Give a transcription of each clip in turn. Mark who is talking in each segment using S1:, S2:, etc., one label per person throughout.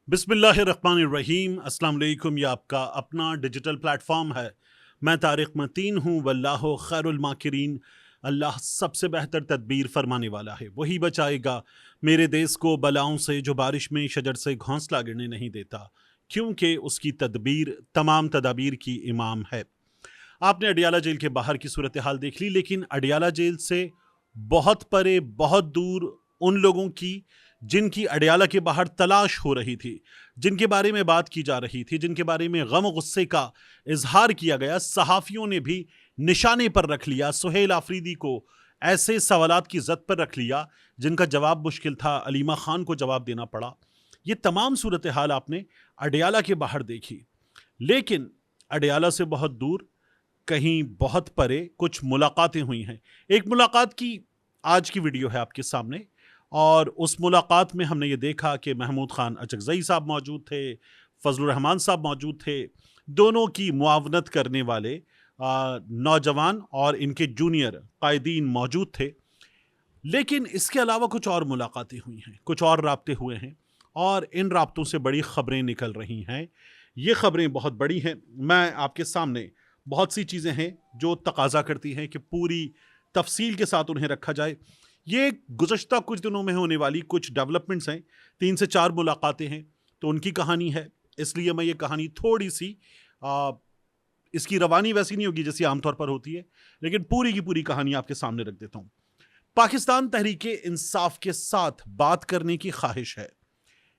S1: बिस्मिल्लाहिर्रहमानिर्रहीम। अस्सलाम वालेकुम। ये आपका अपना डिजिटल प्लेटफॉर्म है। मैं तारिक मतीन हूँ। वल्लाहु खैरुल माकिरीन। अल्लाह सबसे बेहतर तदबीर फरमाने वाला है। वही बचाएगा मेरे देश को बलाओं से जो बारिश में शजर से घोंसला गिरने नहीं देता, क्योंकि उसकी तदबीर तमाम तदाबीर की इमाम है। आपने अडियाला जेल के बाहर की सूरत हाल देख ली, लेकिन अडियाला जेल से बहुत परे, बहुत दूर उन लोगों की जिनकी अडियाला के बाहर तलाश हो रही थी, जिनके बारे में बात की जा रही थी, जिनके बारे में गम गुस्से का इजहार किया गया, सहाफ़ियों ने भी निशाने पर रख लिया। सुहेल आफरीदी को ऐसे सवालात की जद पर रख लिया जिनका जवाब मुश्किल था, अलीमा खान को जवाब देना पड़ा। ये तमाम सूरत हाल आपने अडियाला के बाहर देखी। लेकिन अडियाला से बहुत दूर, कहीं बहुत परे कुछ मुलाकातें हुई हैं। एक मुलाकात की आज की वीडियो है आपके सामने, और उस मुलाकात में हमने ये देखा कि महमूद खान अचकज़ई साहब मौजूद थे, फजलुर रहमान साहब मौजूद थे। दोनों की मुआवनत करने वाले नौजवान और इनके जूनियर कायदीन मौजूद थे। लेकिन इसके अलावा कुछ और मुलाकातें हुई हैं, कुछ और राब्ते हुए हैं, और इन राब्तों से बड़ी खबरें निकल रही हैं। ये खबरें बहुत बड़ी हैं। मैं आपके सामने बहुत सी चीज़ें हैं जो तकाजा करती हैं कि पूरी तफसील के साथ उन्हें रखा जाए। ये गुज़श्ता कुछ दिनों में होने वाली कुछ डेवलपमेंट्स हैं। 3 से 4 मुलाकातें हैं, तो उनकी कहानी है। इसलिए मैं ये कहानी थोड़ी सी इसकी रवानी वैसी नहीं होगी जैसी आमतौर पर होती है, लेकिन पूरी की पूरी कहानी आपके सामने रख देता हूँ। पाकिस्तान तहरीक इंसाफ के साथ बात करने की ख्वाहिश है,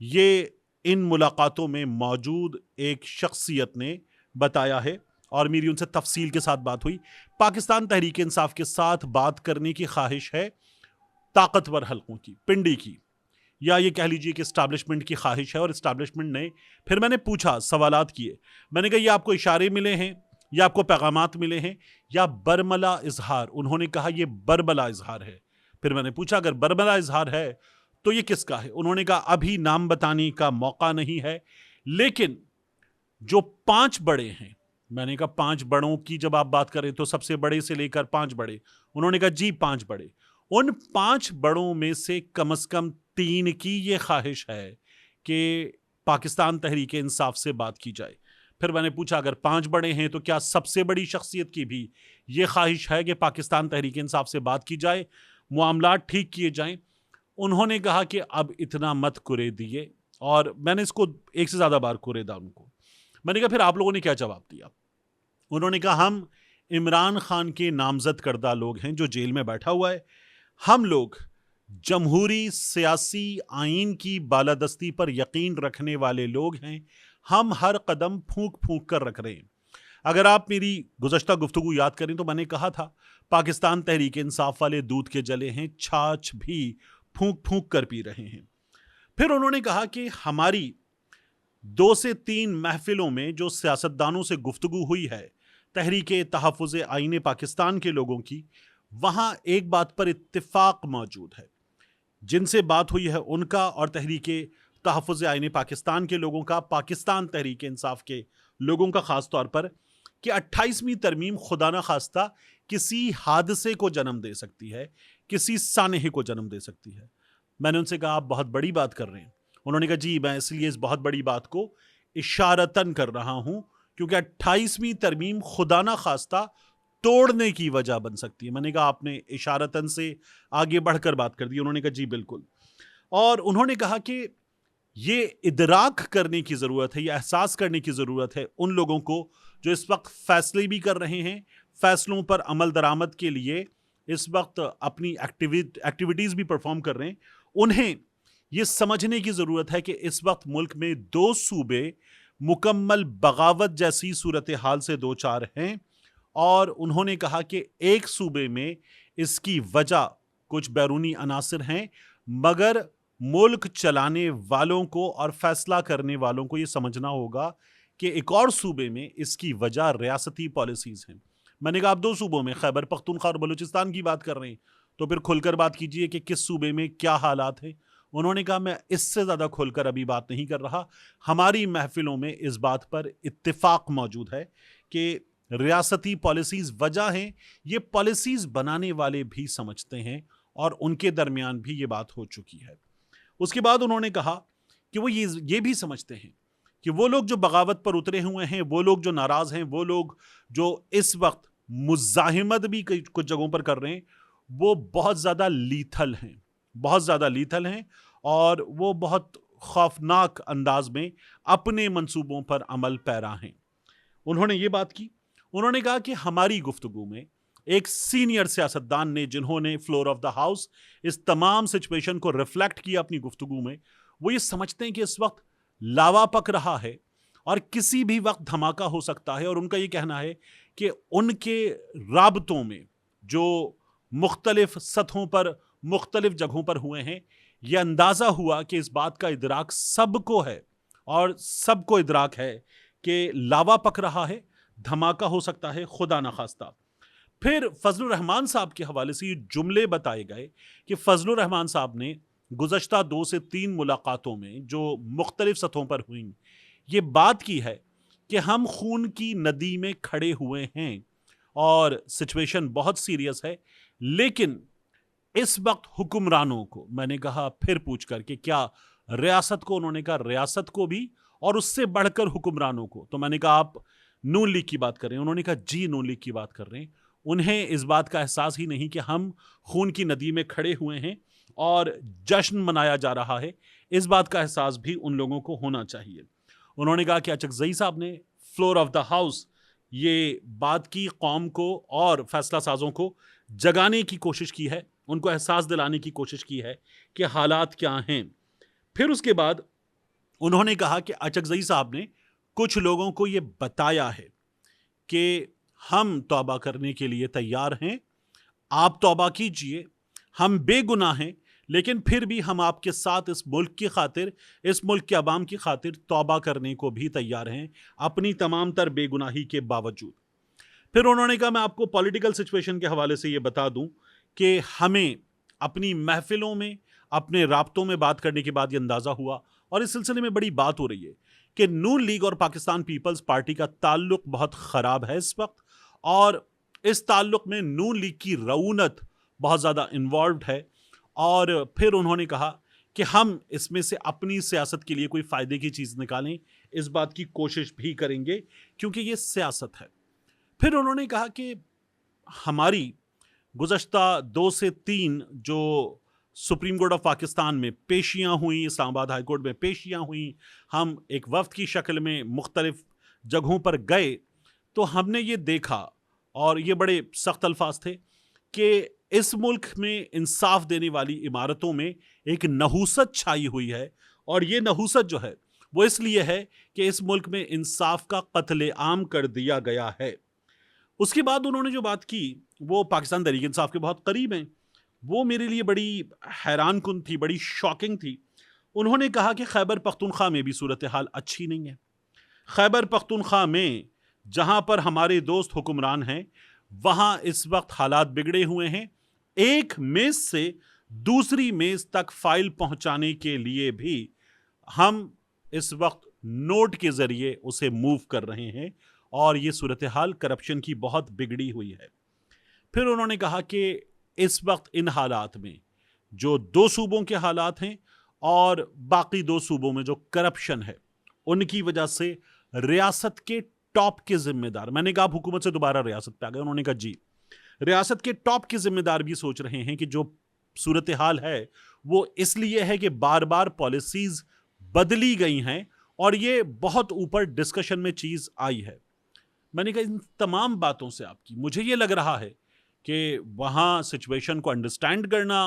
S1: ये इन मुलाकातों में मौजूद एक शख्सियत ने बताया है, और मेरी उनसे तफसील के साथ बात हुई। पाकिस्तान तहरीक इंसाफ के साथ बात करने की ख्वाहिश है ताकतवर हलकों की, पिंडी की, या ये कह लीजिए कि इस्टेब्लिशमेंट की ख्वाहिश है। और इस्टेब्लिशमेंट ने फिर, मैंने पूछा, सवालात किए, मैंने कहा ये आपको इशारे मिले हैं या आपको पैगामात मिले हैं या बरमला इजहार? उन्होंने कहा ये बरमला इजहार है। फिर मैंने पूछा अगर बरमला इजहार है तो ये किसका है? उन्होंने कहा अभी नाम बताने का मौका नहीं है, लेकिन जो 5 बड़े हैं। मैंने कहा 5 बड़ों की जब आप बात करें तो सबसे बड़े से लेकर 5 बड़े। उन्होंने कहा जी 5 बड़े। उन 5 बड़ों में से कम 3 की ये ख्वाहिश है कि पाकिस्तान तहरीक इंसाफ से बात की जाए। फिर मैंने पूछा अगर 5 बड़े हैं तो क्या सबसे बड़ी शख्सियत की भी ये ख्वाहिश है कि पाकिस्तान तहरीक इंसाफ से बात की जाए, मामलात ठीक किए जाएं? उन्होंने कहा कि अब इतना मत कुरे दिए, और मैंने इसको एक से ज़्यादा बार कुरेदा उनको। मैंने कहा फिर आप लोगों ने क्या जवाब दिया? उन्होंने कहा हम इमरान खान के नामजद करदा लोग हैं जो जेल में बैठा हुआ है। हम लोग जमहूरी सियासी आइन की बालादस्ती पर यकीन रखने वाले लोग हैं। हम हर कदम फूंक फूंक कर रख रहे हैं। अगर आप मेरी गुज़श्ता गुफ्तगू याद करें तो मैंने कहा था पाकिस्तान तहरीक इंसाफ वाले दूध के जले हैं, छाछ भी फूंक फूंक कर पी रहे हैं। फिर उन्होंने कहा कि हमारी 2 से 3 महफिलों में जो सियासतदानों से गुफ्तगू हुई है तहरीक तहफ़्फ़ुज़ आईन पाकिस्तान के लोगों की, वहाँ एक बात पर इत्तिफाक मौजूद है। जिनसे बात हुई है उनका और तहरीक तहफ़्फ़ुज़ आईन पाकिस्तान के लोगों का, पाकिस्तान तहरीक इंसाफ के लोगों का ख़ास तौर पर, कि 28वीं तरमीम खुदा न खास्ता किसी हादसे को जन्म दे सकती है, किसी सानहे को जन्म दे सकती है। मैंने उनसे कहा आप बहुत बड़ी बात कर रहे हैं। उन्होंने कहा जी मैं इसलिए इस बहुत बड़ी बात को इशारतन कर रहा हूं क्योंकि 28वीं तरमीम खुदा ना खास्ता तोड़ने की वजह बन सकती है। मैंने कहा आपने इशारतन से आगे बढ़कर बात कर दी। उन्होंने कहा जी बिल्कुल। और उन्होंने कहा कि ये इदराक करने की ज़रूरत है, ये एहसास करने की ज़रूरत है उन लोगों को जो इस वक्त फैसले भी कर रहे हैं, फैसलों पर अमल दरामद के लिए इस वक्त अपनी एक्टिविटीज़ भी परफॉर्म कर रहे हैं। उन्हें ये समझने की ज़रूरत है कि इस वक्त मुल्क में 2 सूबे मुकम्मल बगावत जैसी सूरत हाल से दो चार हैं, और उन्होंने कहा कि एक सूबे में इसकी वजह कुछ बैरूनी अनासर हैं, मगर मुल्क चलाने वालों को और फैसला करने वालों को ये समझना होगा कि एक और सूबे में इसकी वजह रियासती पॉलिसीज़ हैं। मैंने कहा आप 2 सूबों में खैबर पख्तूनख्वा और बलूचिस्तान की बात कर रहे हैं, तो फिर खुलकर बात कीजिए कि किस सूबे में क्या हालात हैं। उन्होंने कहा मैं इससे ज़्यादा खुलकर अभी बात नहीं कर रहा। हमारी महफिलों में इस बात पर इत्तिफाक मौजूद है कि रियासती पॉलिसीज़ वजह हैं। ये पॉलिसीज़ बनाने वाले भी समझते हैं और उनके दरमियान भी ये बात हो चुकी है। उसके बाद उन्होंने कहा کہ وہ یہ بھی سمجھتے ہیں کہ وہ لوگ جو بغاوت پر اترے ہوئے ہیں، وہ لوگ جو ناراض ہیں، وہ لوگ جو اس وقت مزاحمت بھی کچھ جگہوں پر کر رہے ہیں، وہ بہت زیادہ لیتھل ہیں، بہت زیادہ لیتھل ہیں، اور وہ بہت خوفناک انداز میں اپنے منصوبوں پر عمل پیرا ہیں۔ انہوں نے یہ بات کی، انہوں نے کہا کہ ہماری گفتگو میں ایک سینئر سیاستدان نے، جنہوں نے فلور آف دا ہاؤس اس تمام سچویشن کو ریفلیکٹ کیا اپنی گفتگو میں، وہ یہ سمجھتے ہیں کہ اس وقت لاوا پک رہا ہے اور کسی بھی وقت دھماکہ ہو سکتا ہے، اور ان کا یہ کہنا ہے کہ ان کے رابطوں میں جو مختلف سطحوں پر، مختلف جگہوں پر ہوئے ہیں، یہ اندازہ ہوا کہ اس بات کا ادراک سب کو ہے، اور سب کو ادراک ہے کہ لاوا پک رہا ہے، دھماکہ ہو سکتا ہے، خدا نخواستہ۔ پھر فضل الرحمان صاحب کے حوالے سے یہ جملے بتائے گئے کہ فضل الرحمان صاحب نے گزشتہ 2 سے 3 ملاقاتوں میں جو مختلف سطحوں پر ہوئیں، یہ بات کی ہے کہ ہم خون کی ندی میں کھڑے ہوئے ہیں اور سچویشن بہت سیریس ہے، لیکن اس وقت حکمرانوں کو، میں نے کہا پھر پوچھ کر کہ کیا ریاست کو، انہوں نے کہا ریاست کو بھی اور اس سے بڑھ کر حکمرانوں کو، تو میں نے کہا آپ نون لیگ کی بات کر رہے ہیں؟ انہوں نے کہا جی نون لیگ کی بات کر رہے ہیں۔ انہیں اس بات کا احساس ہی نہیں کہ ہم خون کی ندی میں کھڑے ہوئے ہیں اور جشن منایا جا رہا ہے، اس بات کا احساس بھی ان لوگوں کو ہونا چاہیے۔ انہوں نے کہا کہ اچکزئی صاحب نے فلور آف دا ہاؤس یہ بات کی، قوم کو اور فیصلہ سازوں کو جگانے کی کوشش کی ہے، ان کو احساس دلانے کی کوشش کی ہے کہ حالات کیا ہیں۔ پھر اس کے بعد انہوں نے کہا کہ اچکزئی صاحب نے کچھ لوگوں کو یہ بتایا ہے کہ ہم توبہ کرنے کے لیے تیار ہیں، آپ توبہ کیجئے، ہم بے گناہ ہیں، لیکن پھر بھی ہم آپ کے ساتھ اس ملک کی خاطر، اس ملک کے عوام کی خاطر توبہ کرنے کو بھی تیار ہیں، اپنی تمام تر بے گناہی کے باوجود۔ پھر انہوں نے کہا میں آپ کو پولیٹیکل سچویشن کے حوالے سے یہ بتا دوں کہ ہمیں اپنی محفلوں میں، اپنے رابطوں میں بات کرنے کے بعد یہ اندازہ ہوا، اور اس سلسلے میں بڑی بات ہو رہی ہے کہ نون لیگ اور پاکستان پیپلز پارٹی کا تعلق بہت خراب ہے اس وقت، اور اس تعلق میں نون لیگ کی رعونت بہت زیادہ انوالوڈ ہے۔ اور پھر انہوں نے کہا کہ ہم اس میں سے اپنی سیاست کے لیے کوئی فائدے کی چیز نکالیں، اس بات کی کوشش بھی کریں گے کیونکہ یہ سیاست ہے۔ پھر انہوں نے کہا کہ ہماری گزشتہ 2 سے 3 جو سپریم کورٹ آف پاکستان میں پیشیاں ہوئیں، اسلام آباد ہائی کورٹ میں پیشیاں ہوئیں، ہم ایک وفد کی شکل میں مختلف جگہوں پر گئے، تو ہم نے یہ دیکھا، اور یہ بڑے سخت الفاظ تھے، کہ اس ملک میں انصاف دینے والی عمارتوں میں ایک نحوست چھائی ہوئی ہے، اور یہ نحوست جو ہے وہ اس لیے ہے کہ اس ملک میں انصاف کا قتل عام کر دیا گیا ہے۔ اس کے بعد انہوں نے جو بات کی وہ پاکستان تحریک انصاف کے بہت قریب ہیں، وہ میرے لیے بڑی حیران کن تھی، بڑی شاکنگ تھی۔ انہوں نے کہا کہ خیبر پختونخوا میں بھی صورتحال اچھی نہیں ہے۔ خیبر پختونخوا میں جہاں پر ہمارے دوست حکمران ہیں، وہاں اس وقت حالات بگڑے ہوئے ہیں، ایک میز سے دوسری میز تک فائل پہنچانے کے لیے بھی ہم اس وقت نوٹ کے ذریعے اسے موو کر رہے ہیں، اور یہ صورتحال کرپشن کی بہت بگڑی ہوئی ہے۔ پھر انہوں نے کہا کہ اس وقت ان حالات میں جو 2 صوبوں کے حالات ہیں اور باقی 2 صوبوں میں جو کرپشن ہے، ان کی وجہ سے ریاست کے ٹاپ کے ذمہ دار، میں نے کہا آپ حکومت سے دوبارہ ریاست پہ آ گئے، انہوں نے کہا جی، ریاست کے ٹاپ کے ذمہ دار بھی سوچ رہے ہیں کہ جو صورتحال ہے وہ اس لیے ہے کہ بار بار پالیسیز بدلی گئی ہیں، اور یہ بہت اوپر ڈسکشن میں چیز آئی ہے۔ میں نے کہا ان تمام باتوں سے آپ کی، مجھے یہ لگ رہا ہے کہ وہاں سچویشن کو انڈرسٹینڈ کرنا،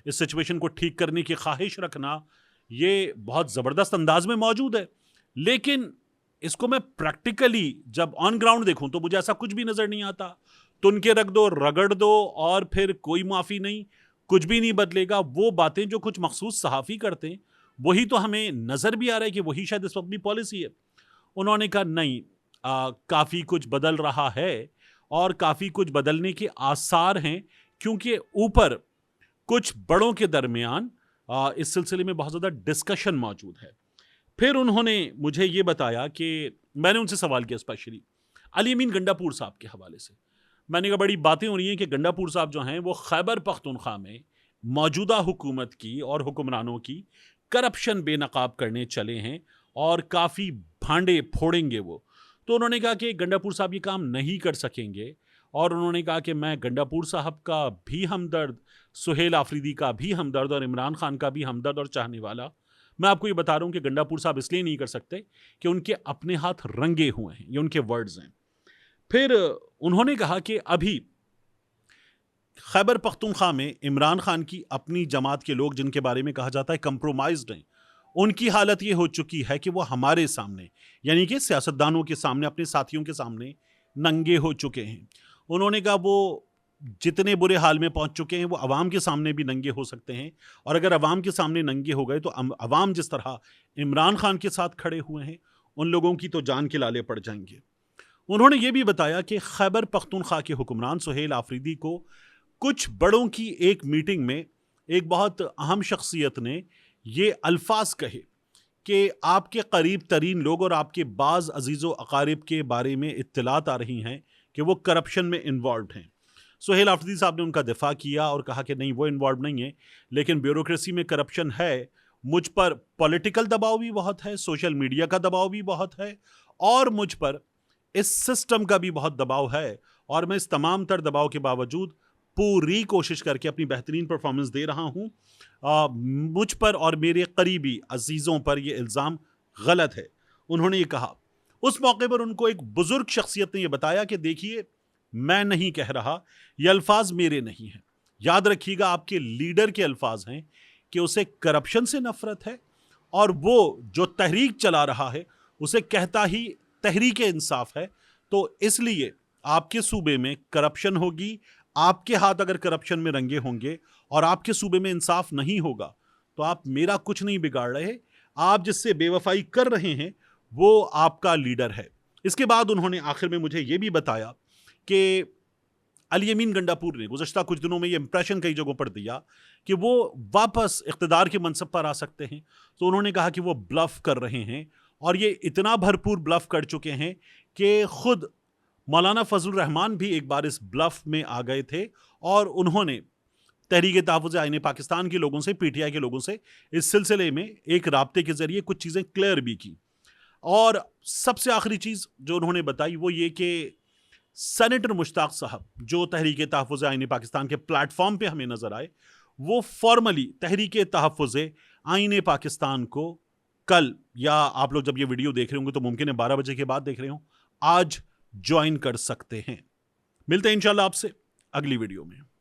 S1: اس سچویشن کو ٹھیک کرنے کی خواہش رکھنا، یہ بہت زبردست انداز میں موجود ہے، لیکن اس کو میں پریکٹیکلی جب آن گراؤنڈ دیکھوں تو مجھے ایسا کچھ بھی نظر نہیں آتا۔ تن کے رکھ دو، رگڑ دو، اور پھر کوئی معافی نہیں، کچھ بھی نہیں بدلے گا۔ وہ باتیں جو کچھ مخصوص صحافی کرتے ہیں وہی تو ہمیں نظر بھی آ رہا ہے کہ وہی شاید اس وقت بھی پالیسی ہے۔ انہوں نے کہا نہیں، کافی کچھ بدل رہا ہے، اور کافی کچھ بدلنے کے آثار ہیں، کیونکہ اوپر کچھ بڑوں کے درمیان اس سلسلے میں بہت زیادہ ڈسکشن موجود ہے۔ پھر انہوں نے مجھے یہ بتایا کہ میں نے ان سے سوال کیا اسپیشلی علی امین گنڈا پور صاحب کے حوالے سے، میں نے کہا بڑی باتیں ہو رہی ہیں کہ گنڈا پور صاحب جو ہیں وہ خیبر پختونخوا میں موجودہ حکومت کی اور حکمرانوں کی करप्शन बेनकाब करने चले हैं और काफ़ी भांडे फोड़ेंगे वो। तो उन्होंने कहा कि गंडापुर साहब ये काम नहीं कर सकेंगे, और उन्होंने कहा कि मैं गंडापुर साहब का भी हमदर्द, सुहेल आफरीदी का भी हमदर्द और इमरान खान का भी हमदर्द और चाहने वाला। मैं आपको ये बता रहा हूँ कि गंडापुर साहब इसलिए नहीं कर सकते कि उनके अपने हाथ रंगे हुए हैं, ये उनके वर्ड्स हैं। फिर उन्होंने कहा कि अभी खैबर पख्तूनख्वा में इमरान खान की अपनी जमात के लोग, जिनके बारे में कहा जाता है कंप्रोमाइज्ड हैं, उनकी हालत ये हो चुकी है कि वो हमारे सामने, यानी कि सियासतदानों के सामने, अपने साथियों के सामने नंगे हो चुके हैं। उन्होंने कहा वो जितने बुरे हाल में पहुंच चुके हैं वो अवाम के सामने भी नंगे हो सकते हैं, और अगर अवाम के सामने नंगे हो गए तो अवाम जिस तरह इमरान खान के साथ खड़े हुए हैं, उन लोगों की तो जान के लाले पड़ जाएंगे। उन्होंने ये भी बताया कि खैबर पख्तूनख्वा के हुक्मरान सुहेल आफरीदी को कुछ बड़ों की एक मीटिंग में एक बहुत अहम शख्सियत ने ये अल्फाज कहे कि आपके करीब तरीन लोग और आपके बाज़ अजीज़ो अकारिब के बारे में इत्तलात आ रही हैं कि वो करप्शन में इन्वॉल्व हैं। सुहेल आफरीदी साहब ने उनका दिफा किया और कहा कि नहीं, वो इन्वॉल्व नहीं है, लेकिन ब्यूरोक्रेसी में करप्शन है। मुझ पर पॉलिटिकल दबाव भी बहुत है, सोशल मीडिया का दबाव भी बहुत है, और मुझ पर इस सिस्टम का भी बहुत दबाव है, और मैं इस तमाम तर दबाव के बावजूद पूरी कोशिश करके अपनी बेहतरीन परफॉर्मेंस दे रहा हूँ। मुझ पर और मेरे करीबी अजीज़ों पर यह इल्ज़ाम गलत है, उन्होंने ये कहा। उस मौके पर उनको एक बुजुर्ग शख्सियत ने यह बताया कि देखिए, मैं नहीं कह रहा, ये अल्फाज मेरे नहीं हैं, याद रखिएगा आपके लीडर के अल्फाज हैं कि उसे करप्शन से नफरत है, और वो जो तहरीक चला रहा है उसे कहता ही तहरीक इंसाफ है। तो इसलिए आपके सूबे में करप्शन होगी, आपके हाथ अगर करप्शन में रंगे होंगे और आपके सूबे में इंसाफ नहीं होगा, तो आप मेरा कुछ नहीं बिगाड़ रहे, आप जिससे बेवफाई कर रहे हैं वो आपका लीडर है। इसके बाद उन्होंने आखिर में मुझे ये भी बताया कि अली अमीन गंडापुर ने गुज़श्ता कुछ दिनों में ये इंप्रेशन कई जगहों पर दिया कि वो वापस इख्तिदार के मनसब पर आ सकते हैं। तो उन्होंने कहा कि वो ब्लफ कर रहे हैं, और ये इतना भरपूर ब्लफ कर चुके हैं कि खुद मौलाना फजलुर रहमान भी एक बार इस ब्लफ में आ गए थे, और उन्होंने तहरीक तहफ़्फ़ुज़ आईन पाकिस्तान के लोगों से, पीटीआई के लोगों से इस सिलसिले में एक राब्ते के ज़रिए कुछ चीज़ें क्लियर भी की। और सबसे आखिरी चीज़ जो उन्होंने बताई वो ये कि सेनेटर मुश्ताक साहब, जो तहरीक तहफ़्फ़ुज़ आईन पाकिस्तान के प्लेटफॉर्म पे हमें नज़र आए, वो फॉर्मली तहरीक तहफ़्फ़ुज़ आईन पाकिस्तान को कल, या आप लोग जब ये वीडियो देख रहे होंगे तो मुमकिन है 12 बजे के बाद देख रहे हो, आज ज्वाइन कर सकते हैं। मिलते हैं इंशाल्लाह आपसे अगली वीडियो में।